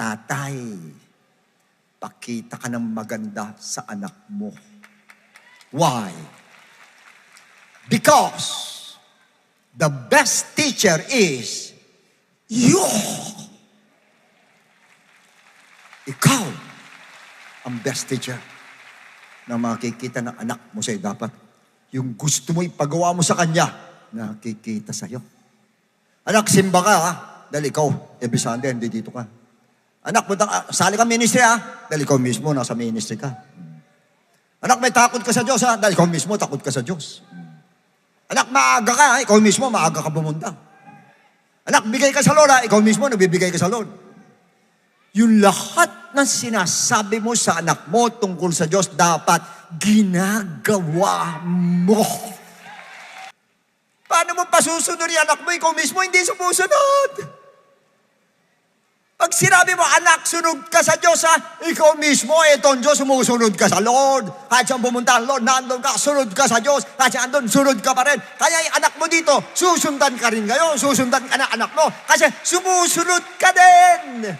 Tatay, pakita ka ng maganda sa anak mo. Why? Because the best teacher is you. Ikaw ang best teacher na makikita ng anak mo sa'yo. Dapat yung gusto mo ipagawa mo sa kanya, nakikita sa'yo. Anak, simba ka ha, dahil ikaw, every Sunday, hindi dito ka. Anak, sali ka ministry ha, dahil ikaw mismo, nasa ministry ka. Anak, may takot ka sa Diyos ha, dahil ikaw mismo, takot ka sa Diyos. Anak, maaga ka ha, ikaw mismo, maaga ka bumunta. Anak, bigay ka sa Lord ha, ikaw mismo, nagbibigay ka sa Lord. Yung lahat ng sinasabi mo sa anak mo tungkol sa Diyos, dapat ginagawa mo. Paano mo pasusunod yung anak mo? Ikaw mismo hindi sumusunod. Pag sinabi mo, anak, sunod ka sa Diyos, ha? Ikaw mismo, etong Diyos, sumusunod ka sa Lord. Kahit siyang pumunta ang Lord, nandun ka, sunod ka sa Diyos. Kahit siyang andun, sunod ka pa rin. Kaya yung anak mo dito, susundan ka rin ngayon. Susundan ka na anak mo. Kasi sumusunod ka din.